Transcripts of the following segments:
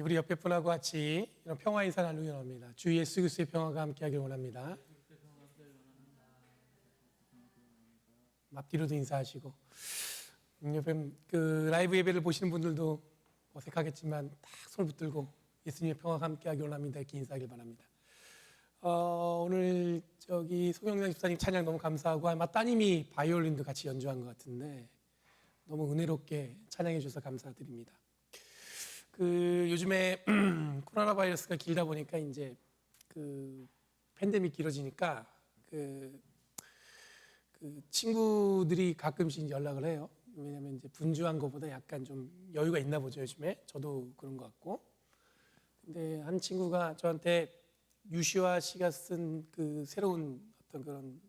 우리 옆에 분하고 같이 이런 평화 인사 나누기 원합니다. 주 예수 그리스도의 평화가 함께하길 원합니다. 앞뒤로도 인사하시고 옆에 그 라이브 예배를 보시는 분들도 어색하겠지만 딱 손을 붙들고 예수님의 평화가 함께하길 원합니다. 이렇게 인사하길 바랍니다. 오늘 송영장 집사님 찬양 너무 감사하고 아마 따님이 바이올린도 같이 연주한 것 같은데 너무 은혜롭게 찬양해 주셔서 감사드립니다. 요즘에 코로나 바이러스가 길다 보니까 이제 팬데믹 길어지니까 친구들이 가끔씩 연락을 해요. 왜냐면 이제 분주한 것보다 약간 좀 여유가 있나 보죠, 요즘에. 저도 그런 것 같고. 근데 한 친구가 저한테 유시화 씨가 쓴 새로운 어떤 그런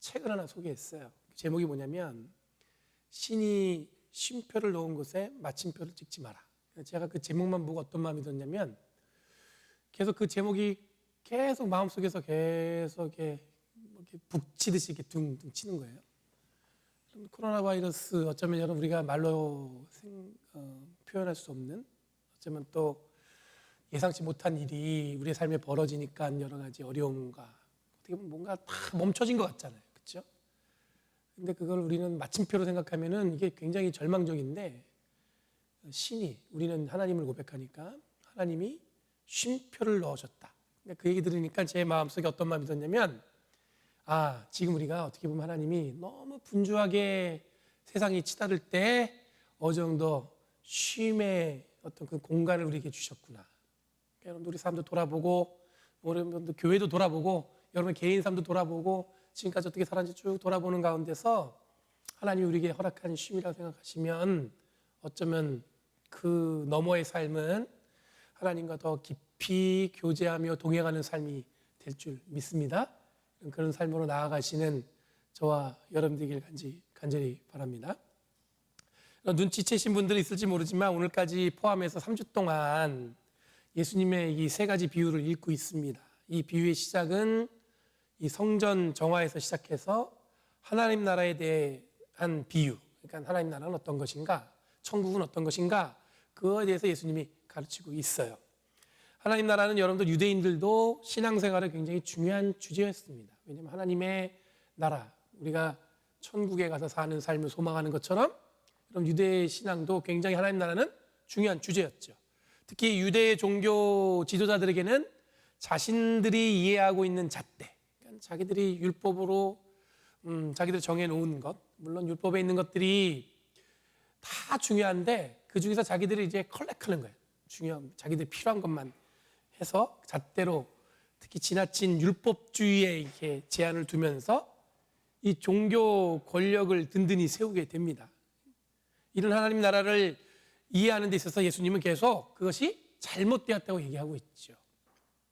책을 하나 소개했어요. 제목이 뭐냐면 신이 쉼표를 놓은 곳에 마침표를 찍지 마라. 제가 그 제목만 보고 어떤 마음이 들었냐면 계속 그 제목이 계속 마음속에서 계속 이렇게 북치듯이 이렇게 둥둥 치는 거예요. 코로나 바이러스 어쩌면 여러분 우리가 말로 표현할 수 없는 어쩌면 또 예상치 못한 일이 우리의 삶에 벌어지니까 여러 가지 어려움과 어떻게 보면 뭔가 다 멈춰진 것 같잖아요. 그렇죠? 근데 그걸 우리는 마침표로 생각하면은 이게 굉장히 절망적인데 우리는 하나님을 고백하니까 하나님이 쉼표를 넣어줬다. 그 얘기 들으니까 제 마음속에 어떤 마음이 들었냐면 지금 우리가 어떻게 보면 하나님이 너무 분주하게 세상이 치달을 때 어느 정도 쉼의 어떤 그 공간을 우리에게 주셨구나. 여러분 우리 삶도 돌아보고 여러분들 교회도 돌아보고 여러분 개인 삶도 돌아보고 지금까지 어떻게 살았는지 쭉 돌아보는 가운데서 하나님이 우리에게 허락한 쉼이라고 생각하시면 어쩌면 그 너머의 삶은 하나님과 더 깊이 교제하며 동행하는 삶이 될 줄 믿습니다. 그런 삶으로 나아가시는 저와 여러분들에게 간절히 바랍니다. 눈치채신 분들이 있을지 모르지만 오늘까지 포함해서 3주 동안 예수님의 이 세 가지 비유를 읽고 있습니다. 이 비유의 시작은 이 성전 정화에서 시작해서 하나님 나라에 대한 비유, 그러니까 하나님 나라는 어떤 것인가, 천국은 어떤 것인가, 그거에 대해서 예수님이 가르치고 있어요. 하나님 나라는 여러분들 유대인들도 신앙생활에 굉장히 중요한 주제였습니다. 왜냐하면 하나님의 나라, 우리가 천국에 가서 사는 삶을 소망하는 것처럼 그럼 유대 신앙도 굉장히 하나님 나라는 중요한 주제였죠. 특히 유대 종교 지도자들에게는 자신들이 이해하고 있는 잣대, 그러니까 자기들이 율법으로 자기들이 정해놓은 것, 물론 율법에 있는 것들이 다 중요한데 그 중에서 자기들이 이제 컬렉하는 거예요. 자기들이 필요한 것만 해서 잣대로 특히 지나친 율법주의에 이렇게 제한을 두면서 이 종교 권력을 든든히 세우게 됩니다. 이런 하나님 나라를 이해하는 데 있어서 예수님은 계속 그것이 잘못되었다고 얘기하고 있죠.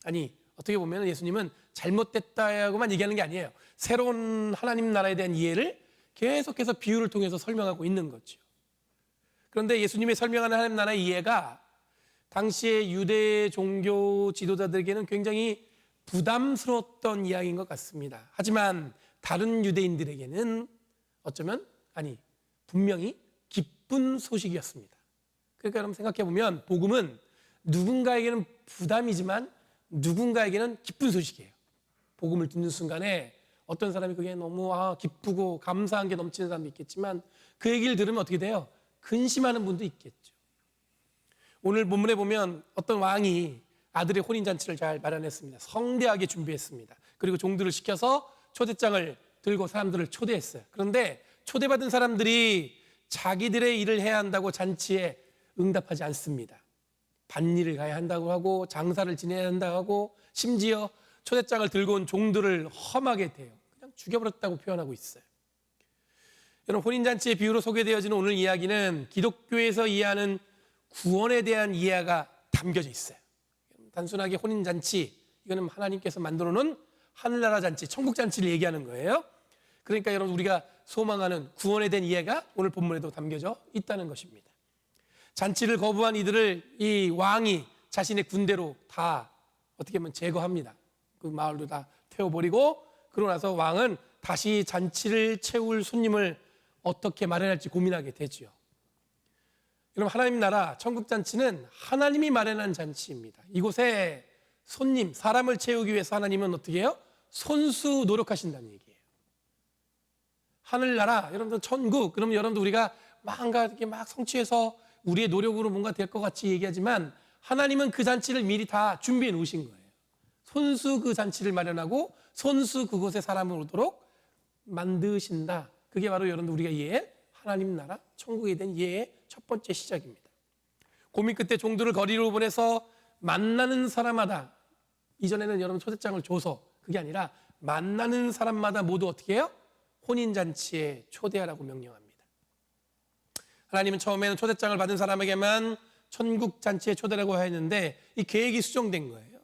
아니 어떻게 보면 예수님은 잘못됐다고만 얘기하는 게 아니에요. 새로운 하나님 나라에 대한 이해를 계속해서 비유를 통해서 설명하고 있는 거죠. 그런데 예수님의 설명하는 하나님 나라의 이해가 당시의 유대 종교 지도자들에게는 굉장히 부담스러웠던 이야기인 것 같습니다. 하지만 다른 유대인들에게는 어쩌면 분명히 기쁜 소식이었습니다. 그러니까 여러분 생각해 보면 복음은 누군가에게는 부담이지만 누군가에게는 기쁜 소식이에요. 복음을 듣는 순간에 어떤 사람이 그게 너무 기쁘고 감사한 게 넘치는 사람도 있겠지만 그 얘기를 들으면 어떻게 돼요? 근심하는 분도 있겠죠. 오늘 본문에 보면 어떤 왕이 아들의 혼인잔치를 잘 마련했습니다. 성대하게 준비했습니다. 그리고 종들을 시켜서 초대장을 들고 사람들을 초대했어요. 그런데 초대받은 사람들이 자기들의 일을 해야 한다고 잔치에 응답하지 않습니다. 밭일을 가야 한다고 하고 장사를 지내야 한다고 하고 심지어 초대장을 들고 온 종들을 험하게 대요. 그냥 죽여버렸다고 표현하고 있어요. 여러분 혼인잔치의 비유로 소개되어지는 오늘 이야기는 기독교에서 이해하는 구원에 대한 이해가 담겨져 있어요. 단순하게 혼인잔치, 이거는 하나님께서 만들어 놓은 하늘나라 잔치, 천국잔치를 얘기하는 거예요. 그러니까 여러분 우리가 소망하는 구원에 대한 이해가 오늘 본문에도 담겨져 있다는 것입니다. 잔치를 거부한 이들을 이 왕이 자신의 군대로 다 어떻게 보면 제거합니다. 그 마을도 다 태워버리고 그러고 나서 왕은 다시 잔치를 채울 손님을 어떻게 마련할지 고민하게 되죠. 그럼 하나님 나라 천국 잔치는 하나님이 마련한 잔치입니다. 이곳에 손님, 사람을 채우기 위해서 하나님은 어떻게 해요? 손수 노력하신다는 얘기예요. 하늘나라, 여러분들 천국, 그러면 여러분들 우리가 이렇게 막 성취해서 우리의 노력으로 뭔가 될 것 같이 얘기하지만 하나님은 그 잔치를 미리 다 준비해 놓으신 거예요. 손수 그 잔치를 마련하고 손수 그곳에 사람을 오도록 만드신다. 그게 바로 여러분들 우리가 이해할 하나님 나라 천국에 대한 이해의 첫 번째 시작입니다. 고민 끝에 종들을 거리로 보내서 만나는 사람마다, 이전에는 여러분 초대장을 줘서 그게 아니라 만나는 사람마다 모두 어떻게 해요? 혼인잔치에 초대하라고 명령합니다. 하나님은 처음에는 초대장을 받은 사람에게만 천국 잔치에 초대라고 했는데 이 계획이 수정된 거예요.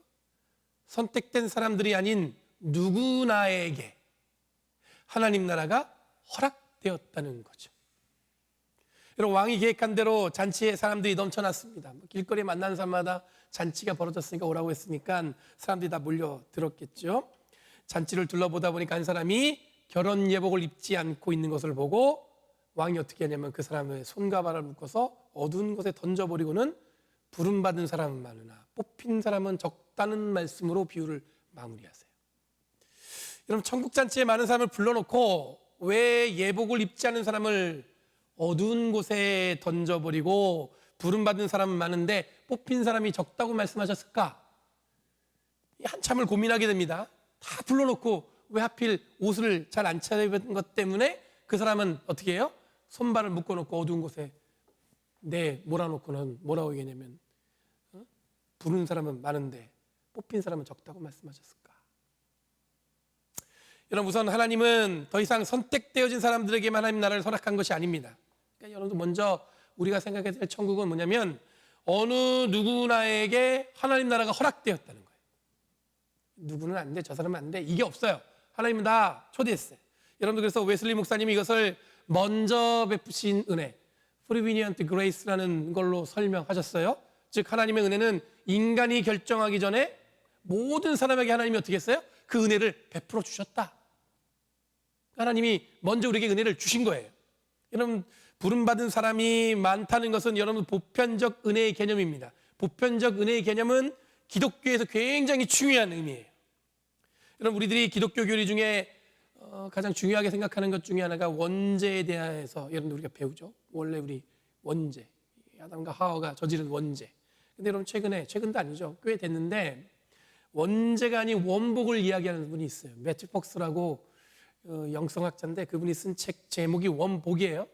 선택된 사람들이 아닌 누구나에게 하나님 나라가 허락되었다는 거죠. 여러분, 왕이 계획한 대로 잔치에 사람들이 넘쳐났습니다. 길거리에 만나는 사람마다 잔치가 벌어졌으니까 오라고 했으니까 사람들이 다 몰려들었겠죠. 잔치를 둘러보다 보니까 한 사람이 결혼 예복을 입지 않고 있는 것을 보고 왕이 어떻게 하냐면 그 사람의 손과 발을 묶어서 어두운 곳에 던져버리고는 부름받은 사람은 많으나 뽑힌 사람은 적다는 말씀으로 비유를 마무리하세요. 여러분, 천국 잔치에 많은 사람을 불러놓고 왜 예복을 입지 않은 사람을 어두운 곳에 던져버리고 부름받은 사람은 많은데 뽑힌 사람이 적다고 말씀하셨을까? 한참을 고민하게 됩니다. 다 불러놓고 왜 하필 옷을 잘 안 차려입은 것 때문에 그 사람은 어떻게 해요? 손발을 묶어놓고 어두운 곳에 몰아놓고는 뭐라고 얘기하냐면 부른 사람은 많은데 뽑힌 사람은 적다고 말씀하셨을까? 여러분, 우선 하나님은 더 이상 선택되어진 사람들에게만 하나님 나라를 허락한 것이 아닙니다. 그러니까 여러분들 먼저 우리가 생각해야 될 천국은 뭐냐면 어느 누구나에게 하나님 나라가 허락되었다는 거예요. 누구는 안 돼, 저 사람은 안 돼, 이게 없어요. 하나님은 다 초대했어요. 여러분들, 그래서 웨슬리 목사님이 이것을 먼저 베푸신 은혜, 프리비니언트 그레이스라는 걸로 설명하셨어요. 즉 하나님의 은혜는 인간이 결정하기 전에 모든 사람에게 하나님이 어떻게 했어요? 그 은혜를 베풀어 주셨다. 하나님이 먼저 우리에게 은혜를 주신 거예요. 여러분, 부름받은 사람이 많다는 것은 여러분 보편적 은혜의 개념입니다. 보편적 은혜의 개념은 기독교에서 굉장히 중요한 의미예요. 여러분, 우리들이 기독교 교리 중에 가장 중요하게 생각하는 것 중에 하나가 원죄에 대해서 여러분 우리가 배우죠. 원래 우리 원죄, 아담과 하와가 저지른 원죄. 근데 여러분 최근도 아니죠. 꽤 됐는데 원죄가 아닌 원복을 이야기하는 분이 있어요. 매튜 폭스라고 영성학자인데 그분이 쓴 책 제목이 원복이에요.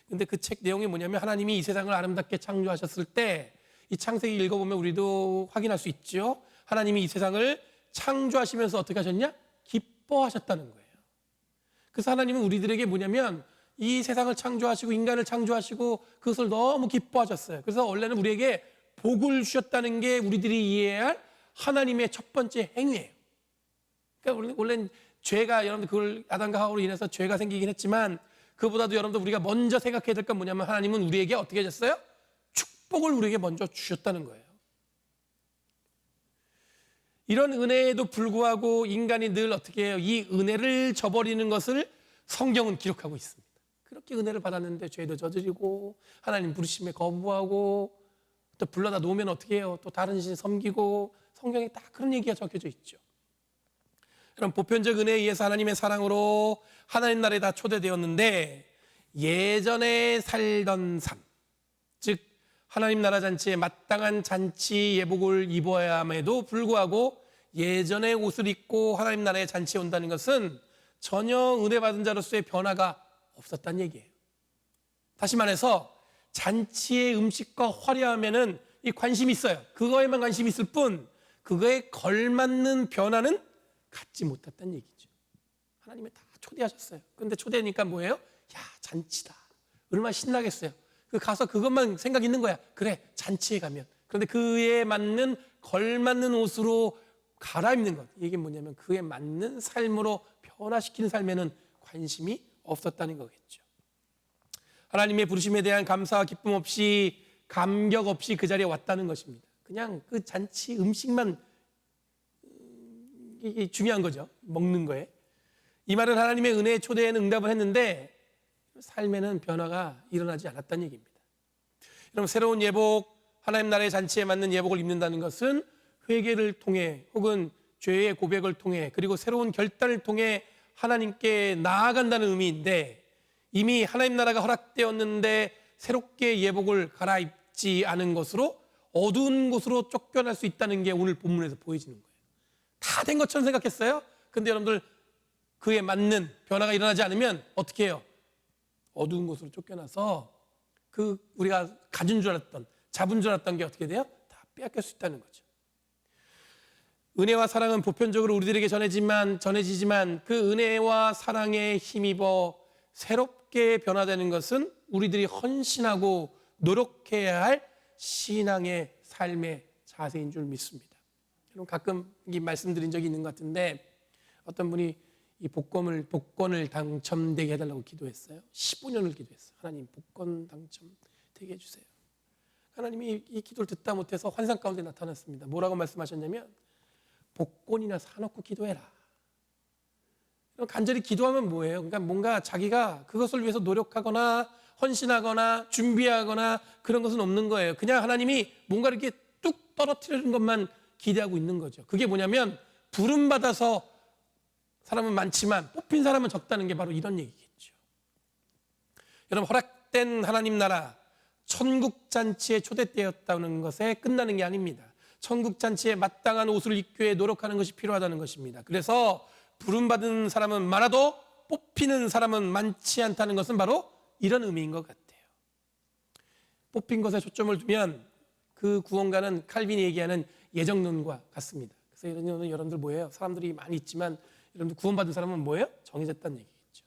근데 그 책 내용이 뭐냐면 하나님이 이 세상을 아름답게 창조하셨을 때 이 창세기 읽어보면 우리도 확인할 수 있죠. 하나님이 이 세상을 창조하시면서 어떻게 하셨냐? 기뻐하셨다는 거예요. 그래서 하나님은 우리들에게 뭐냐면 이 세상을 창조하시고 인간을 창조하시고 그것을 너무 기뻐하셨어요. 그래서 원래는 우리에게 복을 주셨다는 게 우리들이 이해해야 할 하나님의 첫 번째 행위예요. 그러니까 원래는 죄가 여러분들 그걸 아담과 하와로 인해서 죄가 생기긴 했지만 그보다도 여러분들 우리가 먼저 생각해야 될 건 뭐냐면 하나님은 우리에게 어떻게 하셨어요? 축복을 우리에게 먼저 주셨다는 거예요. 이런 은혜에도 불구하고 인간이 늘 어떻게 해요? 이 은혜를 저버리는 것을 성경은 기록하고 있습니다. 그렇게 은혜를 받았는데 죄도 저지르고 하나님 부르심에 거부하고 또 불러다 놓으면 어떻게 해요? 또 다른 신 섬기고 성경에 딱 그런 얘기가 적혀져 있죠. 여러분, 보편적 은혜에 의해서 하나님의 사랑으로 하나님 나라에 다 초대되었는데 예전에 살던 삶, 즉 하나님 나라 잔치에 마땅한 잔치 예복을 입어야 함에도 불구하고 예전의 옷을 입고 하나님 나라의 잔치에 온다는 것은 전혀 은혜 받은 자로서의 변화가 없었다는 얘기예요. 다시 말해서 잔치의 음식과 화려함에는 이 관심이 있어요. 그거에만 관심이 있을 뿐 그거에 걸맞는 변화는 갖지 못했다는 얘기죠. 하나님이 다 초대하셨어요. 그런데 초대니까 뭐예요? 야, 잔치다. 얼마나 신나겠어요. 가서 그것만 생각 있는 거야. 그래, 잔치에 가면. 그런데 그에 맞는 걸맞는 옷으로 갈아입는 것. 이게 뭐냐면 그에 맞는 삶으로 변화시키는 삶에는 관심이 없었다는 거겠죠. 하나님의 부르심에 대한 감사와 기쁨 없이 감격 없이 그 자리에 왔다는 것입니다. 그냥 그 잔치 음식만 이게 중요한 거죠. 먹는 거에. 이 말은 하나님의 은혜의 초대에는 응답을 했는데 삶에는 변화가 일어나지 않았다는 얘기입니다. 여러분, 새로운 예복, 하나님 나라의 잔치에 맞는 예복을 입는다는 것은 회개를 통해 혹은 죄의 고백을 통해 그리고 새로운 결단을 통해 하나님께 나아간다는 의미인데, 이미 하나님 나라가 허락되었는데 새롭게 예복을 갈아입지 않은 것으로 어두운 곳으로 쫓겨날 수 있다는 게 오늘 본문에서 보여지는 거예요. 다 된 것처럼 생각했어요. 근데 여러분들, 그에 맞는 변화가 일어나지 않으면 어떻게 해요? 어두운 곳으로 쫓겨나서 그 우리가 가진 줄 알았던, 잡은 줄 알았던 게 어떻게 돼요? 다 빼앗길 수 있다는 거죠. 은혜와 사랑은 보편적으로 우리들에게 전해지지만 그 은혜와 사랑에 힘입어 새롭게 변화되는 것은 우리들이 헌신하고 노력해야 할 신앙의 삶의 자세인 줄 믿습니다. 여러분, 가끔 말씀드린 적이 있는 것 같은데, 어떤 분이 이 복권을 당첨되게 해달라고 기도했어요. 15년을 기도했어요. 하나님, 복권 당첨되게 해주세요. 하나님이 이 기도를 듣다 못해서 환상 가운데 나타났습니다. 뭐라고 말씀하셨냐면, 복권이나 사놓고 기도해라. 간절히 기도하면 뭐예요? 그러니까 뭔가 자기가 그것을 위해서 노력하거나 헌신하거나 준비하거나 그런 것은 없는 거예요. 그냥 하나님이 뭔가 이렇게 뚝 떨어뜨리는 것만 기대하고 있는 거죠. 그게 뭐냐면, 부름받아서 사람은 많지만 뽑힌 사람은 적다는 게 바로 이런 얘기겠죠. 여러분, 허락된 하나님 나라, 천국 잔치에 초대되었다는 것에 끝나는 게 아닙니다. 천국 잔치에 마땅한 옷을 입기 위해 노력하는 것이 필요하다는 것입니다. 그래서 부름받은 사람은 많아도 뽑히는 사람은 많지 않다는 것은 바로 이런 의미인 것 같아요. 뽑힌 것에 초점을 두면 그 구원가는 칼빈이 얘기하는 예정론과 같습니다. 그래서 이런 여러분들 뭐예요? 사람들이 많이 있지만 여러분들 구원받은 사람은 뭐예요? 정해졌다는 얘기겠죠.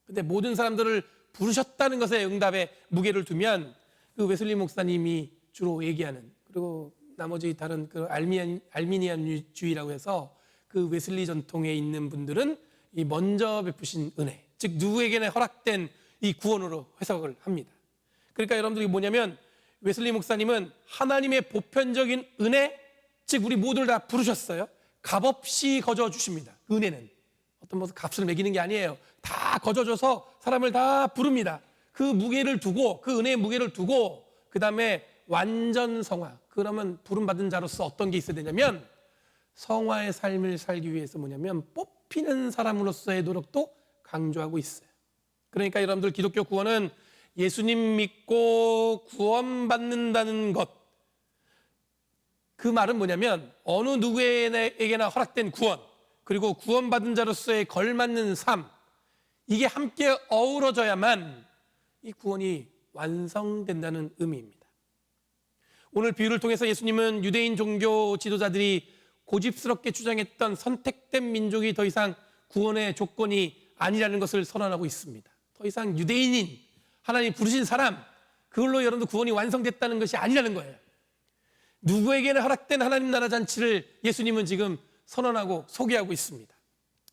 근데 모든 사람들을 부르셨다는 것에 응답에 무게를 두면 그 웨슬리 목사님이 주로 얘기하는, 그리고 나머지 다른 그 알미니안주의라고 해서 그 웨슬리 전통에 있는 분들은 이 먼저 베푸신 은혜, 즉 누구에게나 허락된 이 구원으로 해석을 합니다. 그러니까 여러분들이 뭐냐면, 웨슬리 목사님은 하나님의 보편적인 은혜, 즉 우리 모두를 다 부르셨어요. 값없이 거저 주십니다. 은혜는 어떤 무슨 값을 매기는 게 아니에요. 다 거저줘서 사람을 다 부릅니다. 그 무게를 두고, 그 은혜의 무게를 두고, 그 다음에 완전 성화. 그러면 부름받은 자로서 어떤 게 있어야 되냐면, 성화의 삶을 살기 위해서 뭐냐면 뽑히는 사람으로서의 노력도 강조하고 있어요. 그러니까 여러분들, 기독교 구원은 예수님 믿고 구원받는다는 것, 그 말은 뭐냐면 어느 누구에게나 허락된 구원, 그리고 구원받은 자로서의 걸맞는 삶, 이게 함께 어우러져야만 이 구원이 완성된다는 의미입니다. 오늘 비유를 통해서 예수님은 유대인 종교 지도자들이 고집스럽게 주장했던 선택된 민족이 더 이상 구원의 조건이 아니라는 것을 선언하고 있습니다. 더 이상 유대인인 하나님 부르신 사람, 그걸로 여러분들 구원이 완성됐다는 것이 아니라는 거예요. 누구에게나 허락된 하나님 나라 잔치를 예수님은 지금 선언하고 소개하고 있습니다.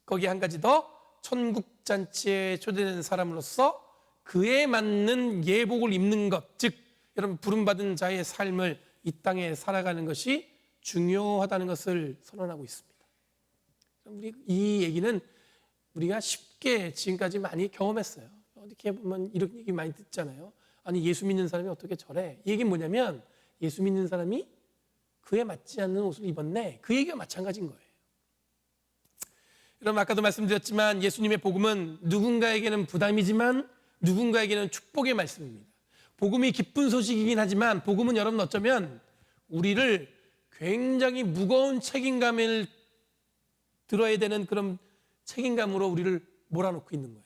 거기에 한 가지 더, 천국 잔치에 초대된 사람으로서 그에 맞는 예복을 입는 것, 즉 여러분 부름받은 자의 삶을 이 땅에 살아가는 것이 중요하다는 것을 선언하고 있습니다. 우리 이 얘기는 우리가 쉽게 지금까지 많이 경험했어요. 어떻게 보면 이런 얘기 많이 듣잖아요. 아니, 예수 믿는 사람이 어떻게 저래? 이 얘기는 뭐냐면, 예수 믿는 사람이 그에 맞지 않는 옷을 입었네, 그 얘기가 마찬가지인 거예요. 여러분, 아까도 말씀드렸지만 예수님의 복음은 누군가에게는 부담이지만 누군가에게는 축복의 말씀입니다. 복음이 기쁜 소식이긴 하지만 복음은 여러분 어쩌면 우리를 굉장히 무거운 책임감을 들어야 되는 그런 책임감으로 우리를 몰아놓고 있는 거예요.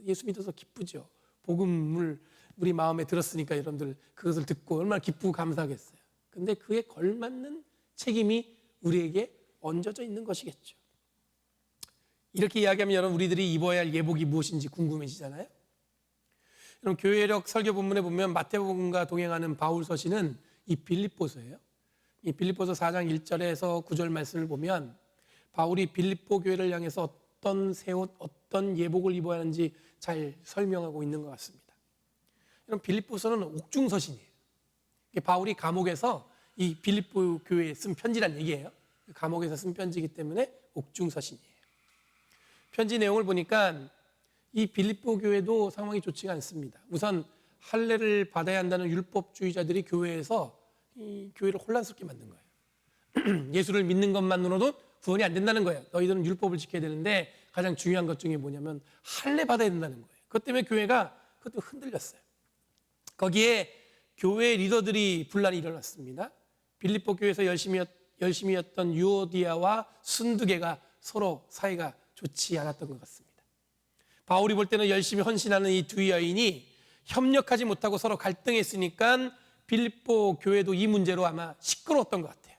예수 믿어서 기쁘죠. 복음을 우리 마음에 들었으니까 여러분들 그것을 듣고 얼마나 기쁘고 감사하겠어요. 근데 그에 걸맞는 책임이 우리에게 얹어져 있는 것이겠죠. 이렇게 이야기하면 여러분, 우리들이 입어야 할 예복이 무엇인지 궁금해지잖아요. 여러분, 교회력 설교 본문에 보면 마태복음과 동행하는 바울 서신은 이 빌립보서예요. 이 빌립보서 4장 1절에서 9절 말씀을 보면 바울이 빌립보 교회를 향해서 어떤 새 옷, 어떤 예복을 입어야 하는지 잘 설명하고 있는 것 같습니다. 여러분, 빌립보서는 옥중서신이에요. 바울이 감옥에서 이 빌립보 교회에 쓴 편지란 얘기예요. 감옥에서 쓴 편지이기 때문에 옥중서신이에요. 편지 내용을 보니까 이 빌립보 교회도 상황이 좋지가 않습니다. 우선 할례를 받아야 한다는 율법주의자들이 교회에서 이 교회를 혼란스럽게 만든 거예요. 예수를 믿는 것만으로도 구원이 안 된다는 거예요. 너희들은 율법을 지켜야 되는데 가장 중요한 것 중에 뭐냐면 할례 받아야 된다는 거예요. 그것 때문에 교회가 그것도 흔들렸어요. 거기에 교회 리더들이 분란이 일어났습니다. 빌립보 교회에서 열심히였던 유오디아와 순두개가 서로 사이가 좋지 않았던 것 같습니다. 바울이 볼 때는 열심히 헌신하는 이 두 여인이 협력하지 못하고 서로 갈등했으니까 빌립보 교회도 이 문제로 아마 시끄러웠던 것 같아요.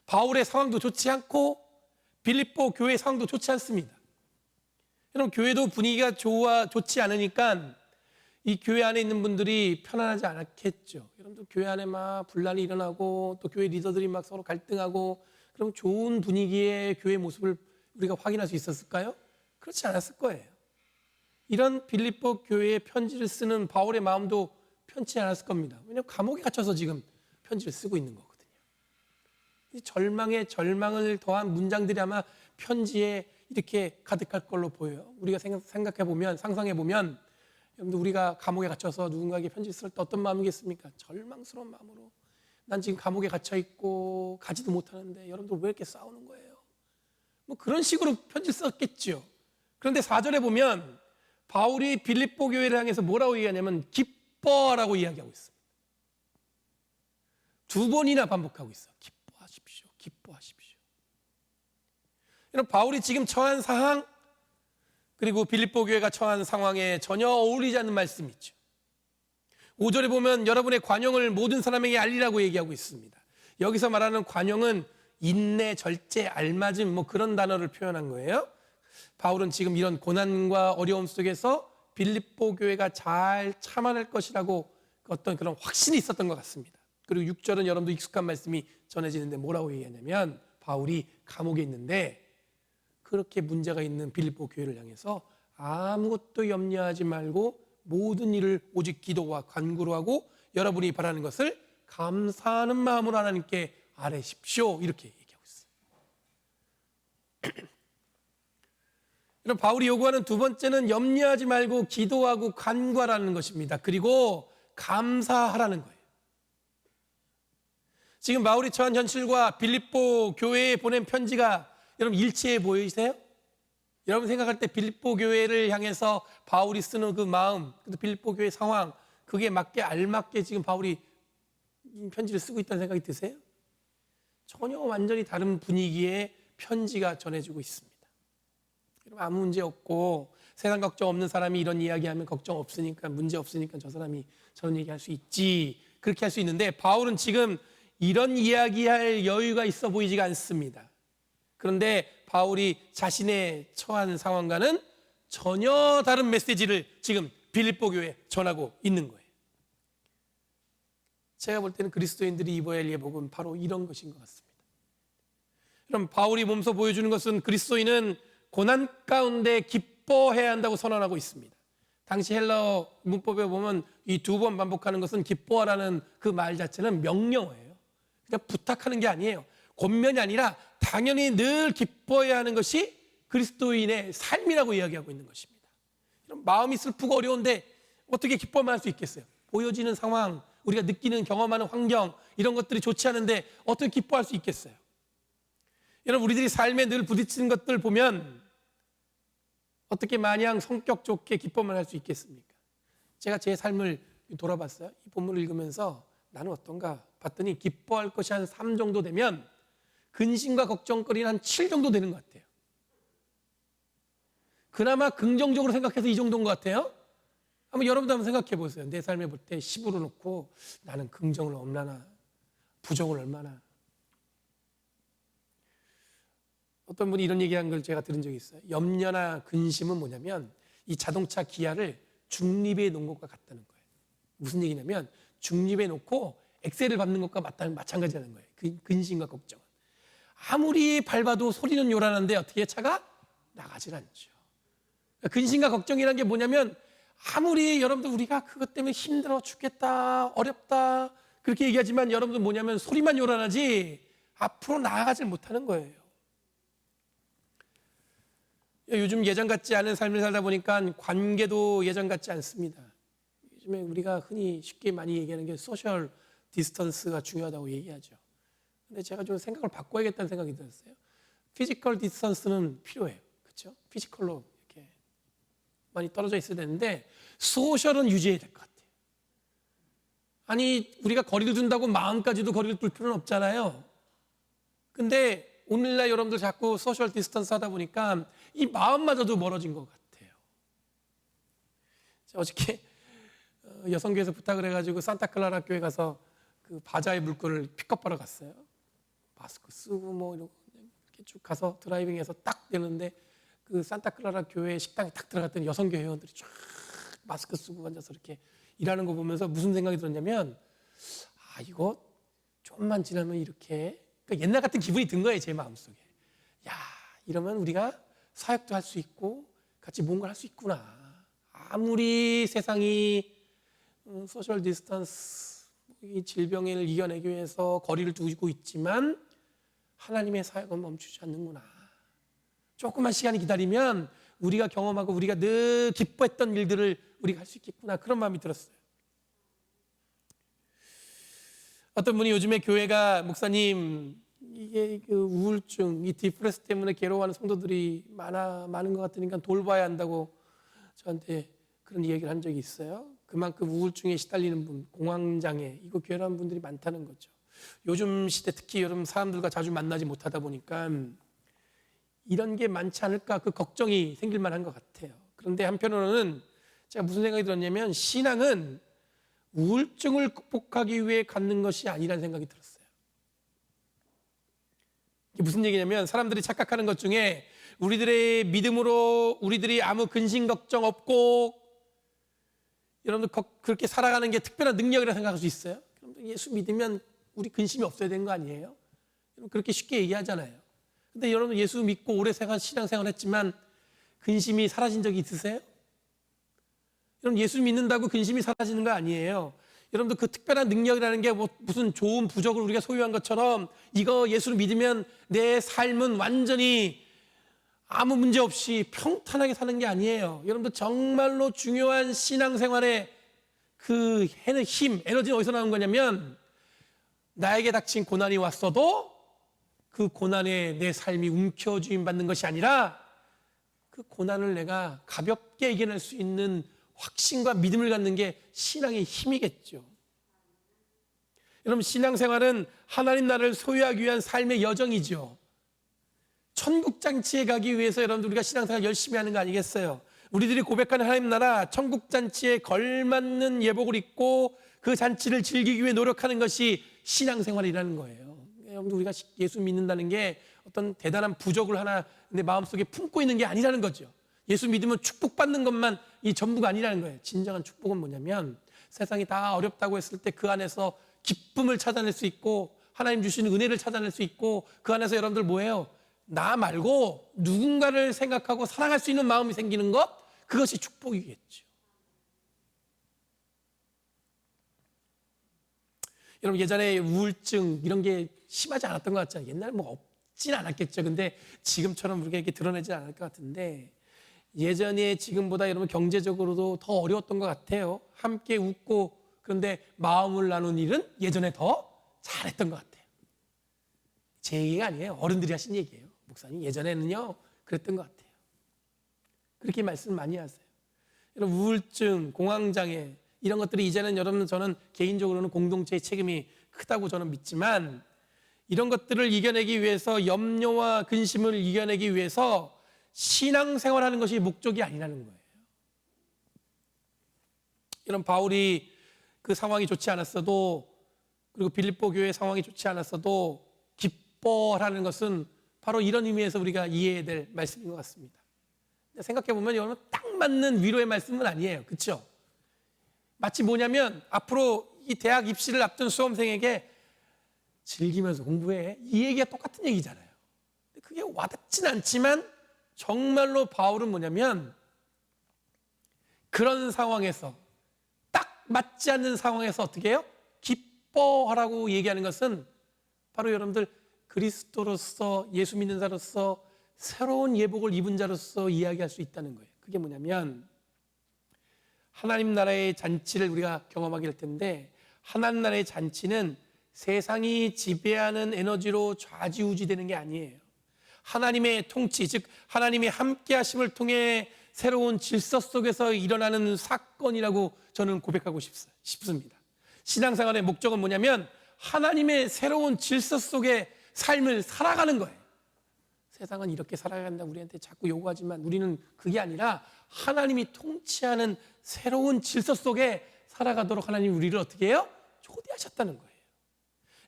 바울의 상황도 좋지 않고 빌립보 교회의 상황도 좋지 않습니다. 여러분, 교회도 분위기가 좋지 않으니까 이 교회 안에 있는 분들이 편안하지 않았겠죠. 여러분들 교회 안에 막 분란이 일어나고 또 교회 리더들이 막 서로 갈등하고 그럼 좋은 분위기의 교회 모습을 우리가 확인할 수 있었을까요? 그렇지 않았을 거예요. 이런 빌립보 교회에 편지를 쓰는 바울의 마음도 편치 않았을 겁니다. 왜냐하면 감옥에 갇혀서 지금 편지를 쓰고 있는 거거든요. 이 절망에 절망을 더한 문장들이 아마 편지에 이렇게 가득할 걸로 보여요. 우리가 생각해 보면, 상상해 보면, 여러분들 우리가 감옥에 갇혀서 누군가에게 편지를 쓸 때 어떤 마음이겠습니까? 절망스러운 마음으로 난 지금 감옥에 갇혀 있고 가지도 못하는데 여러분들 왜 이렇게 싸우는 거예요? 뭐 그런 식으로 편지를 썼겠죠. 그런데 4절에 보면 바울이 빌립보 교회를 향해서 뭐라고 얘기하냐면 기뻐라고 이야기하고 있습니다. 두 번이나 반복하고 있어요. 기뻐하십시오. 기뻐하십시오. 여러분, 바울이 지금 처한 상황 그리고 빌립보 교회가 처한 상황에 전혀 어울리지 않는 말씀이죠. 5절에 보면 여러분의 관용을 모든 사람에게 알리라고 얘기하고 있습니다. 여기서 말하는 관용은 인내, 절제, 알맞음 뭐 그런 단어를 표현한 거예요. 바울은 지금 이런 고난과 어려움 속에서 빌립보 교회가 잘 참아낼 것이라고 어떤 그런 확신이 있었던 것 같습니다. 그리고 6절은 여러분도 익숙한 말씀이 전해지는데 뭐라고 얘기하냐면 바울이 감옥에 있는데 그렇게 문제가 있는 빌립보 교회를 향해서 아무것도 염려하지 말고 모든 일을 오직 기도와 간구로 하고 여러분이 바라는 것을 감사하는 마음으로 하나님께 아뢰십시오. 이렇게 얘기하고 있어요. 여러분, 바울이 요구하는 두 번째는 염려하지 말고 기도하고 간구하라는 것입니다. 그리고 감사하라는 거예요. 지금 바울이 처한 현실과 빌립보 교회에 보낸 편지가 여러분 일치해 보이세요? 여러분 생각할 때 빌립보 교회를 향해서 바울이 쓰는 그 마음, 빌립보 교회 상황, 그게 맞게 알맞게 지금 바울이 편지를 쓰고 있다는 생각이 드세요? 전혀 완전히 다른 분위기의 편지가 전해지고 있습니다. 여러분, 아무 문제 없고 세상 걱정 없는 사람이 이런 이야기하면 걱정 없으니까 문제 없으니까 저 사람이 저런 얘기할 수 있지, 그렇게 할 수 있는데 바울은 지금 이런 이야기할 여유가 있어 보이지가 않습니다. 그런데 바울이 자신의 처한 상황과는 전혀 다른 메시지를 지금 빌립보 교회에 전하고 있는 거예요. 제가 볼 때는 그리스도인들이 입어야 할 예복은 바로 이런 것인 것 같습니다. 그럼 바울이 몸소 보여주는 것은 그리스도인은 고난 가운데 기뻐해야 한다고 선언하고 있습니다. 당시 헬라어 문법에 보면 이 두 번 반복하는 것은 기뻐하라는 그 말 자체는 명령어예요. 그냥 부탁하는 게 아니에요. 권면이 아니라 당연히 늘 기뻐해야 하는 것이 그리스도인의 삶이라고 이야기하고 있는 것입니다. 마음이 슬프고 어려운데 어떻게 기뻐만 할 수 있겠어요? 보여지는 상황, 우리가 느끼는 경험하는 환경 이런 것들이 좋지 않은데 어떻게 기뻐할 수 있겠어요? 여러분, 우리들이 삶에 늘 부딪히는 것들 보면 어떻게 마냥 성격 좋게 기뻐만 할 수 있겠습니까? 제가 제 삶을 돌아봤어요. 이 본문을 읽으면서 나는 어떤가 봤더니 기뻐할 것이 한 3 정도 되면 근심과 걱정거리는 한 7 정도 되는 것 같아요. 그나마 긍정적으로 생각해서 이 정도인 것 같아요. 한번 여러분도 한번 생각해 보세요. 내 삶에 볼 때 10으로 놓고 나는 긍정을 얼마나, 부정을 얼마나. 어떤 분이 이런 얘기한 걸 제가 들은 적이 있어요. 염려나 근심은 뭐냐면 이 자동차 기아를 중립에 놓은 것과 같다는 거예요. 무슨 얘기냐면 중립에 놓고 엑셀을 밟는 것과 마찬가지라는 거예요. 근심과 걱정은. 아무리 밟아도 소리는 요란한데 어떻게 차가 나가질 않죠. 근심과 걱정이라는 게 뭐냐면 아무리 여러분들 우리가 그것 때문에 힘들어 죽겠다, 어렵다 그렇게 얘기하지만 여러분들 뭐냐면 소리만 요란하지 앞으로 나아가질 못하는 거예요. 요즘 예전 같지 않은 삶을 살다 보니까 관계도 예전 같지 않습니다. 요즘에 우리가 흔히 쉽게 많이 얘기하는 게 소셜 디스턴스가 중요하다고 얘기하죠. 근데 제가 좀 생각을 바꿔야겠다는 생각이 들었어요. 피지컬 디스턴스는 필요해요. 그렇죠? 피지컬로 이렇게 많이 떨어져 있어야 되는데 소셜은 유지해야 될 것 같아요. 아니 우리가 거리를 둔다고 마음까지도 거리를 둘 필요는 없잖아요. 근데 오늘날 여러분들 자꾸 소셜 디스턴스 하다 보니까 이 마음마저도 멀어진 것 같아요. 제가 어저께 여성교회에서 부탁을 해가지고 산타클라라 교회 가서 그 바자회 물건을 픽업하러 갔어요. 마스크 쓰고 뭐 이러고 이렇게 쭉 가서 드라이빙해서 딱 되는데 그 산타클라라 교회 식당에 딱 들어갔더니 여성교회 회원들이 쫙 마스크 쓰고 앉아서 이렇게 일하는 거 보면서 무슨 생각이 들었냐면 아 이거 좀만 지나면 이렇게 그러니까 옛날 같은 기분이 든 거예요. 제 마음속에. 야 이러면 우리가 사역도 할 수 있고 같이 뭔가 할 수 있구나. 아무리 세상이 소셜 디스턴스 이 질병을 이겨내기 위해서 거리를 두고 있지만 하나님의 사역은 멈추지 않는구나. 조금만 시간이 기다리면 우리가 경험하고 우리가 늘 기뻐했던 일들을 우리가 할 수 있겠구나. 그런 마음이 들었어요. 어떤 분이 요즘에 교회가 목사님 이게 그 우울증, 이 디프레스 때문에 괴로워하는 성도들이 많은 것 같으니까 돌봐야 한다고 저한테 그런 얘기를 한 적이 있어요. 그만큼 우울증에 시달리는 분, 공황장애 이거 괴로운 분들이 많다는 거죠. 요즘 시대 특히 여러분 사람들과 자주 만나지 못하다 보니까 이런 게 많지 않을까 그 걱정이 생길 만한 것 같아요. 그런데 한편으로는 제가 무슨 생각이 들었냐면 신앙은 우울증을 극복하기 위해 갖는 것이 아니라는 생각이 들었어요. 이게 무슨 얘기냐면 사람들이 착각하는 것 중에 우리들의 믿음으로 우리들이 아무 근심 걱정 없고 여러분들 그렇게 살아가는 게 특별한 능력이라고 생각할 수 있어요. 예수 믿으면 우리 근심이 없어야 되는 거 아니에요? 그렇게 쉽게 얘기하잖아요. 근데 여러분 예수 믿고 오래 신앙생활 했지만 근심이 사라진 적이 있으세요? 여러분 예수 믿는다고 근심이 사라지는 거 아니에요. 여러분들 그 특별한 능력이라는 게 뭐 무슨 좋은 부적을 우리가 소유한 것처럼 이거 예수를 믿으면 내 삶은 완전히 아무 문제 없이 평탄하게 사는 게 아니에요. 여러분들 정말로 중요한 신앙생활의 그 힘, 에너지는 어디서 나오는 거냐면 나에게 닥친 고난이 왔어도 그 고난에 내 삶이 움켜쥐임 받는 것이 아니라 그 고난을 내가 가볍게 이겨낼 수 있는 확신과 믿음을 갖는 게 신앙의 힘이겠죠. 여러분 신앙생활은 하나님 나라를 소유하기 위한 삶의 여정이죠. 천국잔치에 가기 위해서 여러분들 우리가 신앙생활 열심히 하는 거 아니겠어요? 우리들이 고백하는 하나님 나라 천국잔치에 걸맞는 예복을 입고 그 잔치를 즐기기 위해 노력하는 것이 신앙생활이라는 거예요. 여러분들 우리가 예수 믿는다는 게 어떤 대단한 부적을 하나 내 마음속에 품고 있는 게 아니라는 거죠. 예수 믿으면 축복받는 것만 이 전부가 아니라는 거예요. 진정한 축복은 뭐냐면 세상이 다 어렵다고 했을 때 그 안에서 기쁨을 찾아낼 수 있고 하나님 주시는 은혜를 찾아낼 수 있고 그 안에서 여러분들 뭐예요? 나 말고 누군가를 생각하고 사랑할 수 있는 마음이 생기는 것 그것이 축복이겠죠. 여러분 예전에 우울증 이런 게 심하지 않았던 것 같잖아요. 옛날에 뭐 없진 않았겠죠. 근데 지금처럼 우리가 이렇게 드러내지 않을 것 같은데 예전에 지금보다 여러분 경제적으로도 더 어려웠던 것 같아요. 함께 웃고 그런데 마음을 나눈 일은 예전에 더 잘했던 것 같아요. 제 얘기가 아니에요. 어른들이 하신 얘기예요. 목사님 예전에는요 그랬던 것 같아요. 그렇게 말씀 많이 하세요. 여러분 우울증, 공황장애 이런 것들이 이제는 여러분 저는 개인적으로는 공동체의 책임이 크다고 저는 믿지만 이런 것들을 이겨내기 위해서 염려와 근심을 이겨내기 위해서 신앙생활하는 것이 목적이 아니라는 거예요. 이런 바울이 그 상황이 좋지 않았어도 그리고 빌립보 교회의 상황이 좋지 않았어도 기뻐하라는 것은 바로 이런 의미에서 우리가 이해해야 될 말씀인 것 같습니다. 생각해보면 여러분 딱 맞는 위로의 말씀은 아니에요. 그렇죠? 마치 뭐냐면 앞으로 이 대학 입시를 앞둔 수험생에게 즐기면서 공부해 이 얘기가 똑같은 얘기잖아요. 그게 와닿진 않지만 정말로 바울은 뭐냐면 그런 상황에서 딱 맞지 않는 상황에서 어떻게 해요? 기뻐하라고 얘기하는 것은 바로 여러분들 그리스도로서 예수 믿는 자로서 새로운 예복을 입은 자로서 이야기할 수 있다는 거예요. 그게 뭐냐면 하나님 나라의 잔치를 우리가 경험하게 될 텐데, 하나님 나라의 잔치는 세상이 지배하는 에너지로 좌지우지되는 게 아니에요. 하나님의 통치, 즉 하나님의 함께 하심을 통해 새로운 질서 속에서 일어나는 사건이라고 저는 고백하고 싶습니다. 신앙생활의 목적은 뭐냐면 하나님의 새로운 질서 속의 삶을 살아가는 거예요. 세상은 이렇게 살아간다 우리한테 자꾸 요구하지만 우리는 그게 아니라 하나님이 통치하는 새로운 질서 속에 살아가도록 하나님이 우리를 어떻게 해요? 초대하셨다는 거예요.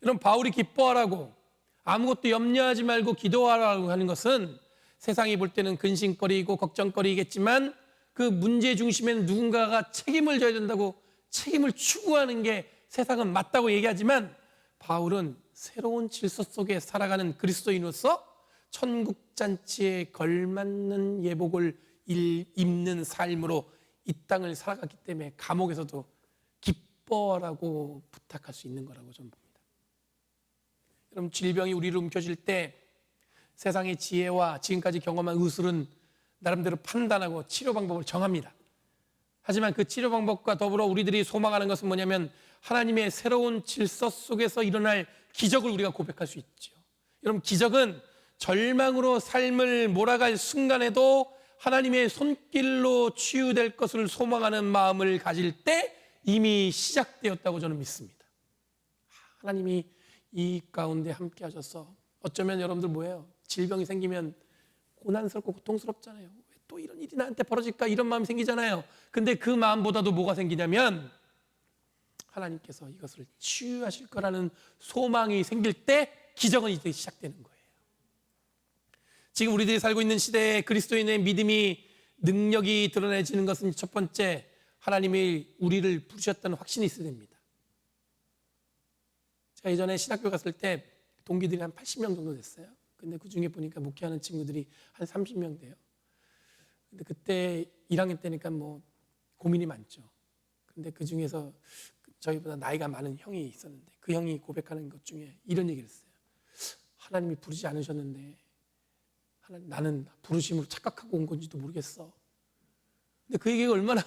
여러분, 바울이 기뻐하라고 아무것도 염려하지 말고 기도하라고 하는 것은 세상이 볼 때는 근심거리이고 걱정거리겠지만 그 문제 중심에는 누군가가 책임을 져야 된다고 책임을 추구하는 게 세상은 맞다고 얘기하지만, 바울은 새로운 질서 속에 살아가는 그리스도인으로서 천국잔치에 걸맞는 예복을 입는 삶으로 이 땅을 살아갔기 때문에 감옥에서도 기뻐라고 부탁할 수 있는 거라고 저는 봅니다. 여러분, 질병이 우리를 움켜쥘 때 세상의 지혜와 지금까지 경험한 의술은 나름대로 판단하고 치료 방법을 정합니다. 하지만 그 치료 방법과 더불어 우리들이 소망하는 것은 뭐냐면 하나님의 새로운 질서 속에서 일어날 기적을 우리가 고백할 수 있죠. 여러분, 기적은 절망으로 삶을 몰아갈 순간에도 하나님의 손길로 치유될 것을 소망하는 마음을 가질 때 이미 시작되었다고 저는 믿습니다. 하나님이 이 가운데 함께 하셔서, 어쩌면 여러분들 뭐예요? 질병이 생기면 고난스럽고 고통스럽잖아요. 왜 또 이런 일이 나한테 벌어질까, 이런 마음이 생기잖아요. 근데 그 마음보다도 뭐가 생기냐면 하나님께서 이것을 치유하실 거라는 소망이 생길 때 기적은 이제 시작되는 거예요. 지금 우리들이 살고 있는 시대에 그리스도인의 믿음이 능력이 드러내지는 것은 첫 번째, 하나님이 우리를 부르셨다는 확신이 있어야 됩니다. 제가 예전에 신학교 갔을 때 동기들이 한 80명 정도 됐어요. 근데 그 중에 보니까 목회하는 친구들이 한 30명 돼요. 근데 그때 1학년 때니까 뭐 고민이 많죠. 근데 그 중에서 저희보다 나이가 많은 형이 있었는데 그 형이 고백하는 것 중에 이런 얘기를 했어요. 하나님이 부르지 않으셨는데 나는 부르심으로 착각하고 온 건지도 모르겠어. 근데 그 얘기가 얼마나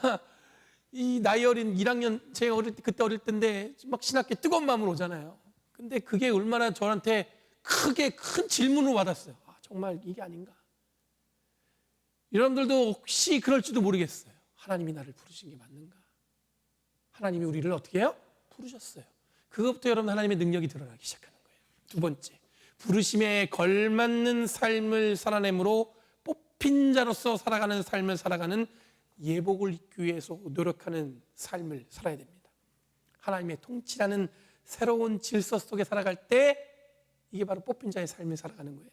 이 나이 어린 1학년, 제가 그때 어릴 때인데 막 신학교에 뜨거운 마음으로 오잖아요. 근데 그게 얼마나 저한테 크게 큰 질문을 와닿았어요. 아, 정말 이게 아닌가? 여러분들도 혹시 그럴지도 모르겠어요. 하나님이 나를 부르신 게 맞는가? 하나님이 우리를 어떻게 해요? 부르셨어요. 그것부터 여러분 하나님의 능력이 드러나기 시작하는 거예요. 두 번째, 부르심에 걸맞는 삶을 살아내므로 뽑힌 자로서 살아가는 삶을 살아가는 예복을 입기 위해서 노력하는 삶을 살아야 됩니다. 하나님의 통치라는 새로운 질서 속에 살아갈 때 이게 바로 뽑힌 자의 삶을 살아가는 거예요.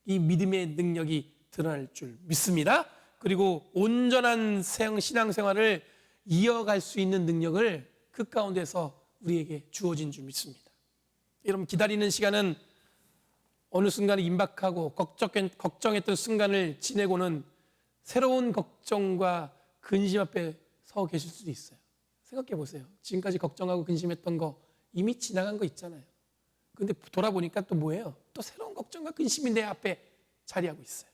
이 믿음의 능력이 드러날 줄 믿습니다. 그리고 온전한 신앙생활을 이어갈 수 있는 능력을 그 가운데서 우리에게 주어진 줄 믿습니다. 여러분, 기다리는 시간은 어느 순간에 임박하고 걱정했던 순간을 지내고는 새로운 걱정과 근심 앞에 서 계실 수도 있어요. 생각해 보세요. 지금까지 걱정하고 근심했던 거 이미 지나간 거 있잖아요. 근데 돌아보니까 또 뭐예요? 또 새로운 걱정과 근심이 내 앞에 자리하고 있어요.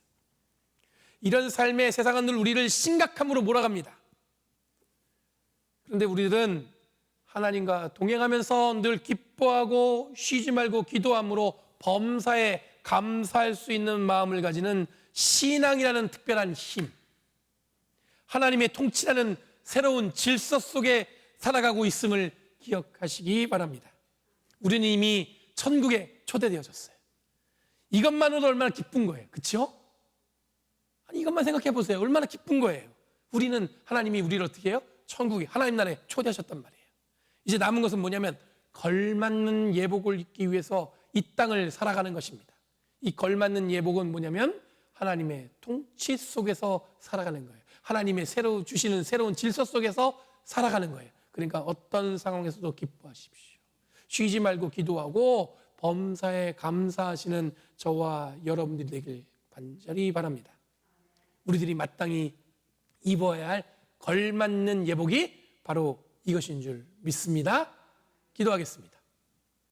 이런 삶에 세상은 늘 우리를 심각함으로 몰아갑니다. 그런데 우리들은 하나님과 동행하면서 늘 기뻐하고 쉬지 말고 기도함으로 범사에 감사할 수 있는 마음을 가지는 신앙이라는 특별한 힘, 하나님의 통치라는 새로운 질서 속에 살아가고 있음을 기억하시기 바랍니다. 우리는 이미 천국에 초대되어졌어요. 이것만으로도 얼마나 기쁜 거예요. 그렇죠? 아니, 이것만 생각해 보세요. 얼마나 기쁜 거예요. 우리는 하나님이 우리를 어떻게 해요? 천국에, 하나님 나라에 초대하셨단 말이에요. 이제 남은 것은 뭐냐면 걸맞는 예복을 입기 위해서 이 땅을 살아가는 것입니다. 이 걸맞는 예복은 뭐냐면 하나님의 통치 속에서 살아가는 거예요. 하나님의 새로 주시는 새로운 질서 속에서 살아가는 거예요. 그러니까 어떤 상황에서도 기뻐하십시오. 쉬지 말고 기도하고 범사에 감사하시는 저와 여러분들이 되길 간절히 바랍니다. 우리들이 마땅히 입어야 할 걸맞는 예복이 바로 이것인 줄 믿습니다. 기도하겠습니다.